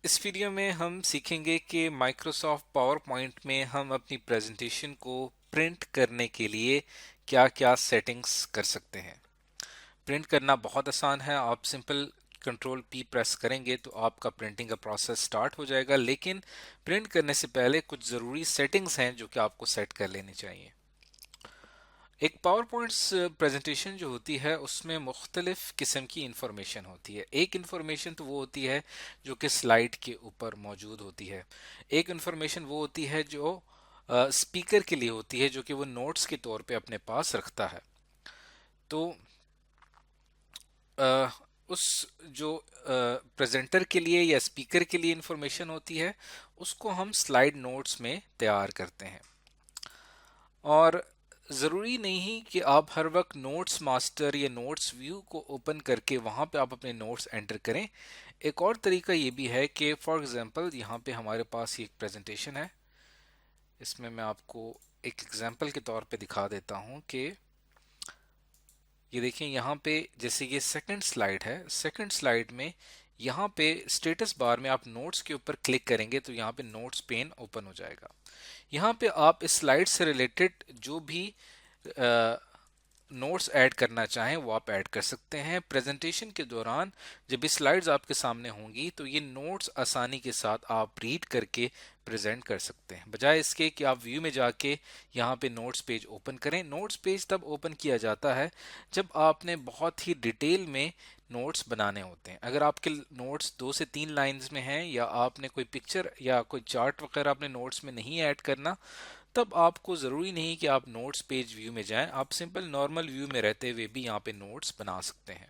इस वीडियो में हम सीखेंगे कि माइक्रोसॉफ्ट पावर पॉइंट में हम अपनी प्रेजेंटेशन को प्रिंट करने के लिए क्या-क्या सेटिंग्स कर सकते हैं। प्रिंट करना बहुत आसान है। आप सिंपल कंट्रोल पी प्रेस करेंगे तो आपका प्रिंटिंग का प्रोसेस स्टार्ट हो जाएगा, लेकिन प्रिंट करने से पहले कुछ ज़रूरी सेटिंग्स हैं जो कि आपको सेट कर लेनी चाहिए। एक पावर पॉइंट्स प्रेजेंटेशन जो होती है उसमें मुख्तलिफ किस्म की इंफॉर्मेशन होती है। एक इंफॉर्मेशन तो वो होती है जो कि स्लाइड के ऊपर मौजूद होती है। एक इंफॉर्मेशन वो होती है जो स्पीकर के लिए होती है, जो कि वो नोट्स के तौर पे अपने पास रखता है। तो अ, उस जो प्रेजेंटर के लिए या स्पीकर के लिए इंफॉर्मेशन होती है उसको हम स्लाइड नोट्स में तैयार करते हैं। और ज़रूरी नहीं कि आप हर वक्त नोट्स मास्टर या नोट्स व्यू को ओपन करके वहाँ पे आप अपने नोट्स एंटर करें। एक और तरीका ये भी है कि फॉर एग्जांपल यहाँ पे हमारे पास ये एक प्रेजेंटेशन है। इसमें मैं आपको एक एग्जांपल के तौर पे दिखा देता हूँ कि ये देखिए यहाँ पे जैसे ये सेकंड स्लाइड है। सेकंड स्लाइड में यहाँ पे स्टेटस बार में आप नोट्स के ऊपर क्लिक करेंगे तो यहाँ पे नोट्स पेन ओपन हो जाएगा। यहाँ पे आप इस स्लाइड से रिलेटेड जो भी नोट्स ऐड करना चाहें वो आप ऐड कर सकते हैं। प्रेजेंटेशन के दौरान जब ये स्लाइड्स आपके सामने होंगी तो ये नोट्स आसानी के साथ आप रीड करके प्रेजेंट कर सकते हैं, बजाय इसके कि आप व्यू में जाके यहाँ पे नोट्स पेज ओपन करें। नोट्स पेज तब ओपन किया जाता है जब आपने बहुत ही डिटेल में नोट्स बनाने होते हैं। अगर आपके नोट्स 2 से 3 लाइंस में हैं या आपने कोई पिक्चर या कोई चार्ट वगैरह अपने नोट्स में नहीं ऐड करना, तब आपको ज़रूरी नहीं कि आप नोट्स पेज व्यू में जाएं। आप सिंपल नॉर्मल व्यू में रहते हुए भी यहाँ पे नोट्स बना सकते हैं।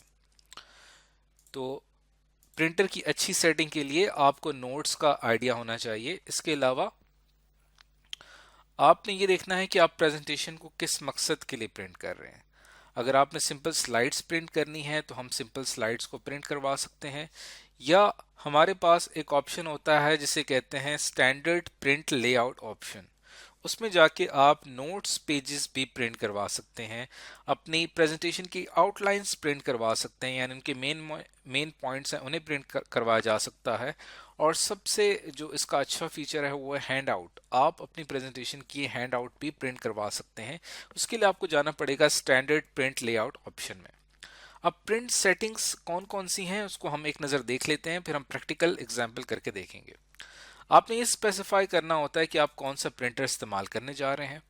तो प्रिंटर की अच्छी सेटिंग के लिए आपको नोट्स का आइडिया होना चाहिए। इसके अलावा आपने ये देखना है कि आप प्रेजेंटेशन को किस मकसद के लिए प्रिंट कर रहे हैं। अगर आपने सिंपल स्लाइड्स प्रिंट करनी है तो हम सिंपल स्लाइड्स को प्रिंट करवा सकते हैं, या हमारे पास एक ऑप्शन होता है जिसे कहते हैं स्टैंडर्ड प्रिंट लेआउट ऑप्शन। उसमें जाके आप नोट्स पेजेस भी प्रिंट करवा सकते हैं, अपनी प्रेजेंटेशन की आउटलाइंस प्रिंट करवा सकते हैं, यानी उनके मेन पॉइंट्स हैं उन्हें प्रिंट करवाया जा सकता है। और सबसे जो इसका अच्छा फीचर है वो है हैंड आउट। आप अपनी प्रेजेंटेशन की हैंड आउट भी प्रिंट करवा सकते हैं। उसके लिए आपको जाना पड़ेगा स्टैंडर्ड प्रिंट लेआउट ऑप्शन में। अब प्रिंट सेटिंग्स कौन कौन सी हैं उसको हम एक नज़र देख लेते हैं, फिर हम प्रैक्टिकल एग्जाम्पल करके देखेंगे। आपने ये स्पेसिफाई करना होता है कि आप कौन सा प्रिंटर इस्तेमाल करने जा रहे हैं।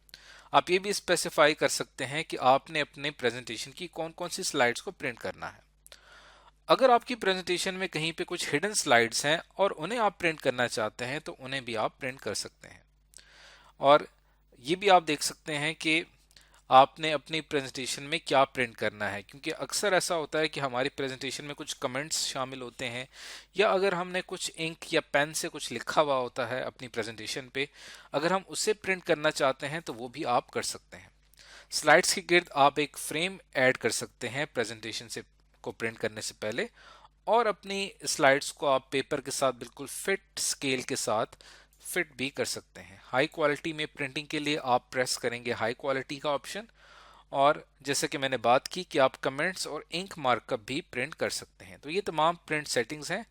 आप ये भी स्पेसिफाई कर सकते हैं कि आपने अपने प्रेजेंटेशन की कौन कौन सी स्लाइड्स को प्रिंट करना है। अगर आपकी प्रेजेंटेशन में कहीं पे कुछ हिडन स्लाइड्स हैं और उन्हें आप प्रिंट करना चाहते हैं तो उन्हें भी आप प्रिंट कर सकते हैं। और ये भी आप देख सकते हैं कि आपने अपनी प्रेजेंटेशन में क्या प्रिंट करना है, क्योंकि अक्सर ऐसा होता है कि हमारी प्रेजेंटेशन में कुछ कमेंट्स शामिल होते हैं, या अगर हमने कुछ इंक या पेन से कुछ लिखा हुआ होता है अपनी प्रेजेंटेशन पे, अगर हम उसे प्रिंट करना चाहते हैं तो वो भी आप कर सकते हैं। स्लाइड्स के गिर्द आप एक फ्रेम ऐड कर सकते हैं प्रेजेंटेशन से को प्रिंट करने से पहले, और अपनी स्लाइड्स को आप पेपर के साथ बिल्कुल फिट स्केल के साथ फिट भी कर सकते हैं। हाई क्वालिटी में प्रिंटिंग के लिए आप प्रेस करेंगे हाई क्वालिटी का ऑप्शन, और जैसे कि मैंने बात की कि आप कमेंट्स और इंक मार्कअप भी प्रिंट कर सकते हैं। तो ये तमाम प्रिंट सेटिंग्स हैं।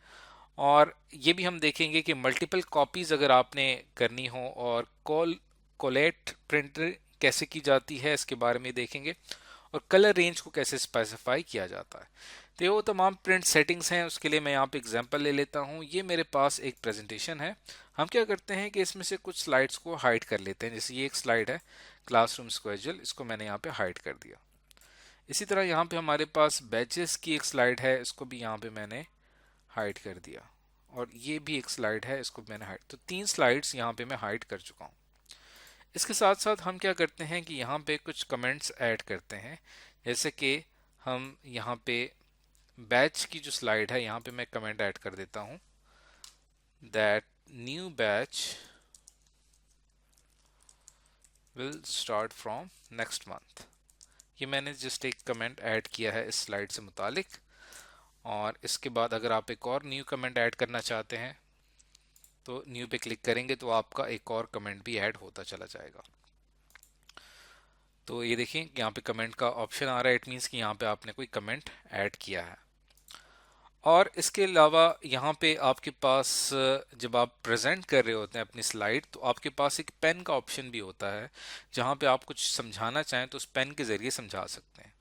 और ये भी हम देखेंगे कि मल्टीपल कॉपीज अगर आपने करनी हो और कोलेट प्रिंटर कैसे की जाती है इसके बारे में देखेंगे, और कलर रेंज को कैसे स्पेसिफाई किया जाता है। तो ये वो तमाम प्रिंट सेटिंग्स हैं। उसके लिए मैं यहाँ पे एग्जांपल ले लेता हूँ। ये मेरे पास एक प्रेजेंटेशन है। हम क्या करते हैं कि इसमें से कुछ स्लाइड्स को हाइड कर लेते हैं। जैसे ये एक स्लाइड है क्लासरूम स्केड्यूल, इसको मैंने यहाँ पे हाइड कर दिया। इसी तरह यहाँ पे हमारे पास बैचेस की एक स्लाइड है, इसको भी यहाँ पे मैंने हाइड कर दिया। और ये भी एक स्लाइड है, इसको मैंने हाइड, तो 3 स्लाइड्स यहाँ पे मैं हाइड कर चुका हूँ। इसके साथ साथ हम क्या करते हैं कि यहाँ पे कुछ कमेंट्स ऐड करते हैं। जैसे कि हम यहाँ पे बैच की जो स्लाइड है यहाँ पे मैं कमेंट ऐड कर देता हूँ that new batch will start from next month. ये मैंने जस्ट एक कमेंट ऐड किया है इस स्लाइड से मुतालिक। और इसके बाद अगर आप एक और न्यू कमेंट ऐड करना चाहते हैं तो न्यू पे क्लिक करेंगे तो आपका एक और कमेंट भी ऐड होता चला जाएगा। तो ये देखिए यहाँ पे कमेंट का ऑप्शन आ रहा है, इट मीन्स कि यहाँ पे आपने कोई कमेंट ऐड किया है। और इसके अलावा यहाँ पे आपके पास जब आप प्रेजेंट कर रहे होते हैं अपनी स्लाइड, तो आपके पास एक पेन का ऑप्शन भी होता है, जहाँ पे आप कुछ समझाना चाहें तो उस पेन के ज़रिए समझा सकते हैं।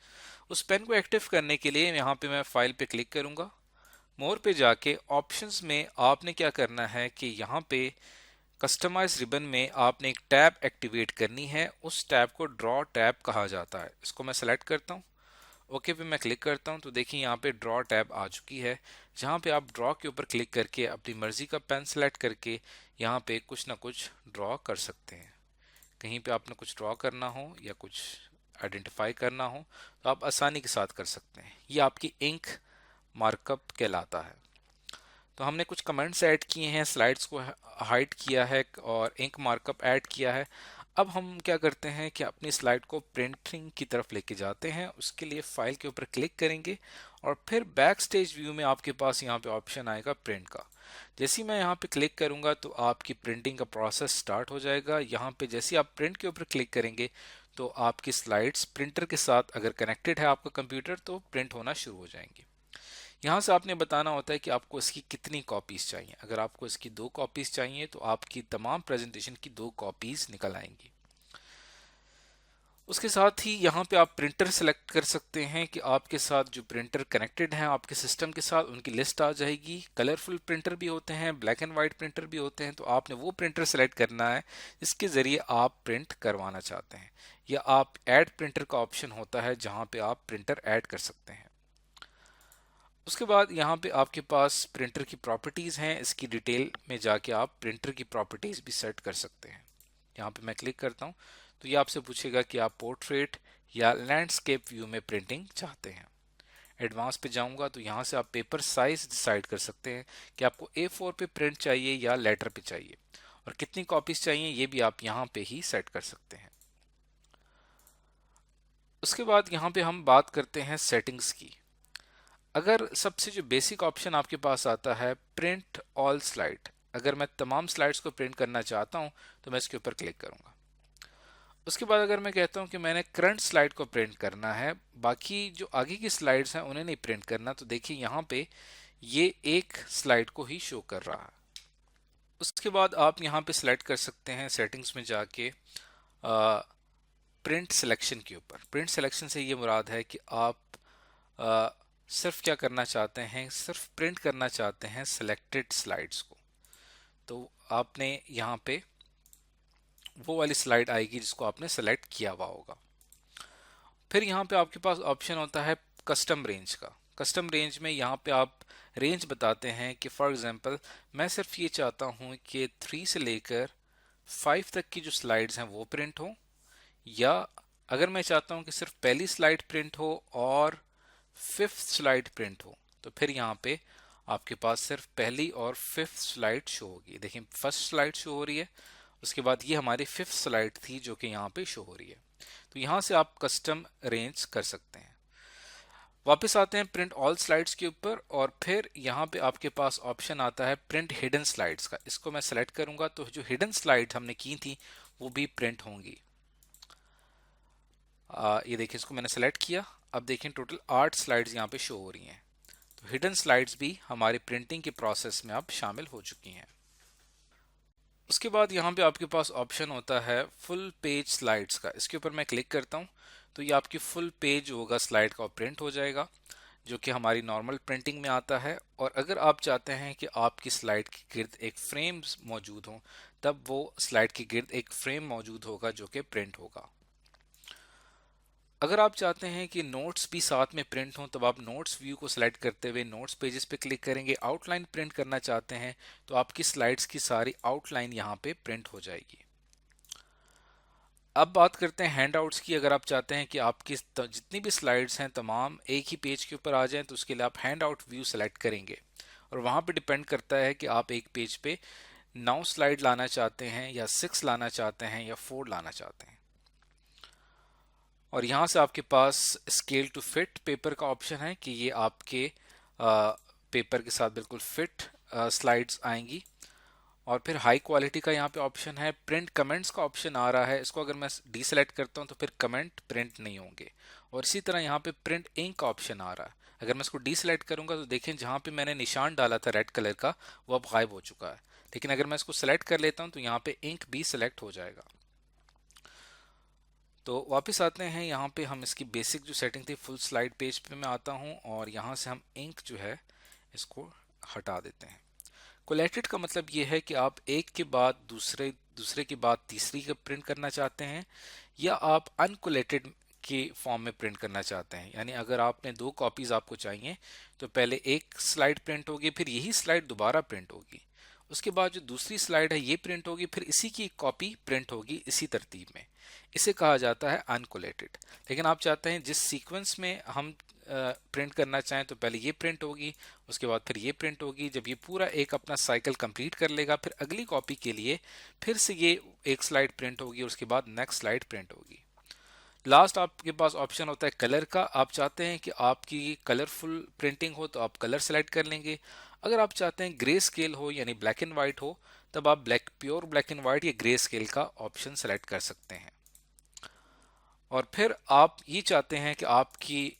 उस पेन को एक्टिव करने के लिए यहाँ पे मैं फाइल पे क्लिक करूँगा। मोर पे जाके ऑप्शंस में आपने क्या करना है कि यहाँ पे कस्टमाइज रिबन में आपने एक टैब एक्टिवेट करनी है। उस टैब को ड्रॉ टैब कहा जाता है। इसको मैं सेलेक्ट करता हूँ, ओके पे मैं क्लिक करता हूँ, तो देखिए यहाँ पे ड्रॉ टैब आ चुकी है, जहाँ पे आप ड्रॉ के ऊपर क्लिक करके अपनी मर्जी का पेन सेलेक्ट करके यहाँ पे कुछ ना कुछ ड्रॉ कर सकते हैं। कहीं पे आपने कुछ ड्रॉ करना हो या कुछ आइडेंटिफाई करना हो तो आप आसानी के साथ कर सकते हैं। ये आपकी इंक मार्कअप कहलाता है। तो हमने कुछ कमेंट्स ऐड किए हैं, स्लाइड्स को हाइड किया है और इंक मार्कअप ऐड किया है। अब हम क्या करते हैं कि अपनी स्लाइड को प्रिंटिंग की तरफ लेके जाते हैं। उसके लिए फाइल के ऊपर क्लिक करेंगे और फिर बैक स्टेज व्यू में आपके पास यहाँ पे ऑप्शन आएगा प्रिंट का। जैसे ही मैं यहाँ पे क्लिक करूंगा तो आपकी प्रिंटिंग का प्रोसेस स्टार्ट हो जाएगा। यहाँ पे जैसे आप प्रिंट के ऊपर क्लिक करेंगे तो आपकी स्लाइड्स प्रिंटर के साथ अगर कनेक्टेड है आपका कंप्यूटर तो प्रिंट होना शुरू हो जाएंगी। यहाँ से आपने बताना होता है कि आपको इसकी कितनी कॉपीज चाहिए। अगर आपको इसकी 2 कॉपीज चाहिए तो आपकी तमाम प्रेजेंटेशन की 2 कॉपीज निकल आएंगी। उसके साथ ही यहाँ पे आप प्रिंटर सेलेक्ट कर सकते हैं कि आपके साथ जो प्रिंटर कनेक्टेड हैं आपके सिस्टम के साथ, उनकी लिस्ट आ जाएगी। कलरफुल प्रिंटर भी होते हैं, ब्लैक एंड वाइट प्रिंटर भी होते हैं, तो आपने वो प्रिंटर सेलेक्ट करना है जिसके ज़रिए आप प्रिंट करवाना चाहते हैं। या आप ऐड प्रिंटर का ऑप्शन होता है जहाँ पे आप प्रिंटर ऐड कर सकते हैं। उसके बाद यहाँ पे आपके पास प्रिंटर की प्रॉपर्टीज़ हैं। इसकी डिटेल में जाके आप प्रिंटर की प्रॉपर्टीज़ भी सेट कर सकते हैं। यहाँ पे मैं क्लिक करता हूँ तो ये आपसे पूछेगा कि आप पोर्ट्रेट या लैंडस्केप व्यू में प्रिंटिंग चाहते हैं। एडवांस पे जाऊंगा तो यहाँ से आप पेपर साइज डिसाइड कर सकते हैं कि आपको A4 पे प्रिंट चाहिए या लेटर पे चाहिए, और कितनी कॉपीज चाहिए ये भी आप यहाँ पे ही सेट कर सकते हैं। उसके बाद यहाँ पे हम बात करते हैं सेटिंग्स की। अगर सबसे जो बेसिक ऑप्शन आपके पास आता है प्रिंट ऑल स्लाइड, अगर मैं तमाम स्लाइड्स को प्रिंट करना चाहता हूं तो मैं इसके ऊपर क्लिक करूंगा। उसके बाद अगर मैं कहता हूं कि मैंने करंट स्लाइड को प्रिंट करना है, बाकी जो आगे की स्लाइड्स हैं उन्हें नहीं प्रिंट करना, तो देखिए यहाँ पे ये एक स्लाइड को ही शो कर रहा है। उसके बाद आप यहाँ पे सिलेक्ट कर सकते हैं सेटिंग्स में जाके प्रिंट सिलेक्शन के ऊपर। प्रिंट सिलेक्शन से ये मुराद है कि आप आ, सिर्फ क्या करना चाहते हैं, सिर्फ प्रिंट करना चाहते हैं सिलेक्टेड स्लाइड्स को। तो आपने यहाँ पे वो वाली स्लाइड आएगी जिसको आपने सेलेक्ट किया हुआ होगा। फिर यहाँ पे आपके पास ऑप्शन होता है कस्टम रेंज का। कस्टम रेंज में यहाँ पे आप रेंज बताते हैं कि फॉर एग्जांपल मैं सिर्फ ये चाहता हूँ कि 3 से लेकर 5 तक की जो स्लाइड्स हैं वो प्रिंट हो, या अगर मैं चाहता हूँ कि सिर्फ पहली स्लाइड प्रिंट हो और 5th स्लाइड प्रिंट हो, तो फिर यहाँ पे आपके पास सिर्फ पहली और 5th स्लाइड शो होगी। देखिए फर्स्ट स्लाइड शो हो रही है, उसके बाद ये हमारी 5th स्लाइड थी जो कि यहाँ पे शो हो रही है। तो यहाँ से आप कस्टम अरेंज कर सकते हैं। वापस आते हैं प्रिंट ऑल स्लाइड्स के ऊपर, और फिर यहाँ पे आपके पास ऑप्शन आता है प्रिंट हिडन स्लाइड्स का। इसको मैं सेलेक्ट करूंगा तो जो हिडन स्लाइड हमने की थी वो भी प्रिंट होंगी। ये देखिए इसको मैंने सेलेक्ट किया। अब देखें टोटल 8 स्लाइड्स यहाँ पे शो हो रही हैं। तो हिडन स्लाइड्स भी हमारी प्रिंटिंग के प्रोसेस में अब शामिल हो चुकी हैं। उसके बाद यहाँ पे आपके पास ऑप्शन होता है फुल पेज स्लाइड्स का। इसके ऊपर मैं क्लिक करता हूँ तो ये आपकी फुल पेज होगा स्लाइड का, प्रिंट हो जाएगा, जो कि हमारी नॉर्मल प्रिंटिंग में आता है। और अगर आप चाहते हैं कि आपकी स्लाइड के गिर्द एक फ्रेम मौजूद हो, तब वो स्लाइड के गिर्द एक फ्रेम मौजूद होगा जो कि प्रिंट होगा। अगर आप चाहते हैं कि नोट्स भी साथ में प्रिंट हों, तब आप नोट्स व्यू को सिलेक्ट करते हुए नोट्स पेजेस पे क्लिक करेंगे। आउटलाइन प्रिंट करना चाहते हैं तो आपकी स्लाइड्स की सारी आउटलाइन यहाँ पे प्रिंट हो जाएगी। अब बात करते हैं हैंडआउट्स की। अगर आप चाहते हैं कि आपकी जितनी भी स्लाइड्स हैं तमाम एक ही पेज के ऊपर आ जाएं, तो उसके लिए आप हैंडआउट व्यू सेलेक्ट करेंगे, और वहां पे डिपेंड करता है कि आप एक पेज पे 9 स्लाइड लाना चाहते हैं या 6 लाना चाहते हैं या 4 लाना चाहते हैं। और यहाँ से आपके पास स्केल टू फिट पेपर का ऑप्शन है कि ये आपके पेपर के साथ बिल्कुल फिट स्लाइड्स आएंगी। और फिर हाई क्वालिटी का यहाँ पे ऑप्शन है। प्रिंट कमेंट्स का ऑप्शन आ रहा है, इसको अगर मैं डीसेलेक्ट करता हूँ तो फिर कमेंट प्रिंट नहीं होंगे। और इसी तरह यहाँ पे प्रिंट इंक का ऑप्शन आ रहा है। अगर मैं इसको डीसेलेक्ट करूंगा तो देखें जहां पे मैंने निशान डाला था रेड कलर का वो अब गायब हो चुका है। लेकिन अगर मैं इसको सेलेक्ट कर लेता हूं तो यहाँ पे इंक भी सिलेक्ट हो जाएगा। तो वापस आते हैं, यहाँ पे हम इसकी बेसिक जो सेटिंग थी फुल स्लाइड पेज पे मैं आता हूँ और यहाँ से हम इंक जो है इसको हटा देते हैं। कोलेटेड का मतलब ये है कि आप एक के बाद दूसरे, दूसरे के बाद तीसरी का प्रिंट करना चाहते हैं, या आप अनकोलेटेड के फॉर्म में प्रिंट करना चाहते हैं। यानी अगर आपने 2 कॉपीज आपको चाहिए तो पहले एक स्लाइड प्रिंट होगी, फिर यही स्लाइड दोबारा प्रिंट होगी, उसके बाद जो दूसरी स्लाइड है ये प्रिंट होगी, फिर इसी की एक कॉपी प्रिंट होगी इसी तरतीब में। इसे कहा जाता है अनकोलेटेड। लेकिन आप चाहते हैं जिस सीक्वेंस में हम प्रिंट करना चाहें तो पहले ये प्रिंट होगी, उसके बाद फिर ये प्रिंट होगी। जब ये पूरा एक अपना साइकिल कंप्लीट कर लेगा फिर अगली कॉपी के लिए फिर से ये एक स्लाइड प्रिंट होगी, उसके बाद नेक्स्ट स्लाइड प्रिंट होगी। लास्ट आपके पास ऑप्शन होता है कलर का। आप चाहते हैं कि आपकी कलरफुल प्रिंटिंग हो तो आप कलर सेलेक्ट कर लेंगे। अगर आप चाहते हैं ग्रे स्केल हो यानी ब्लैक एंड वाइट हो तब आप प्योर ब्लैक एंड वाइट या ग्रे स्केल का ऑप्शन सेलेक्ट कर सकते हैं। और फिर आप ये चाहते हैं कि आपकी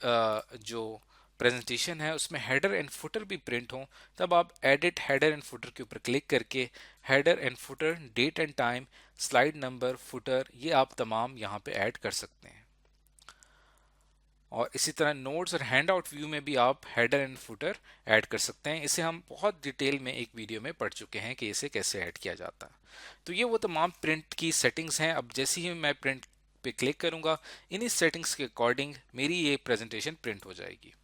जो प्रेजेंटेशन है उसमें हेडर एंड फुटर भी प्रिंट हो, तब आप एडिट हेडर एंड फुटर के ऊपर क्लिक करके header and footer, date and time, slide number, footer, ये आप तमाम यहाँ पे ऐड कर सकते हैं। और इसी तरह नोट्स और हैंड आउट व्यू में भी आप हेडर एंड फुटर ऐड कर सकते हैं। इसे हम बहुत डिटेल में एक वीडियो में पढ़ चुके हैं कि इसे कैसे ऐड किया जाता है। तो ये वो तमाम प्रिंट की सेटिंग्स हैं। अब जैसे ही मैं प्रिंट पे क्लिक करूंगा इन्हीं सेटिंग्स के अकॉर्डिंग मेरी ये प्रेजेंटेशन प्रिंट हो जाएगी।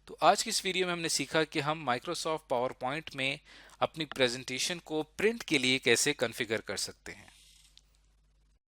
तो आज की इस वीडियो में हमने सीखा कि हम माइक्रोसॉफ्ट पावर पॉइंट में अपनी प्रेजेंटेशन को प्रिंट के लिए कैसे कॉन्फ़िगर कर सकते हैं।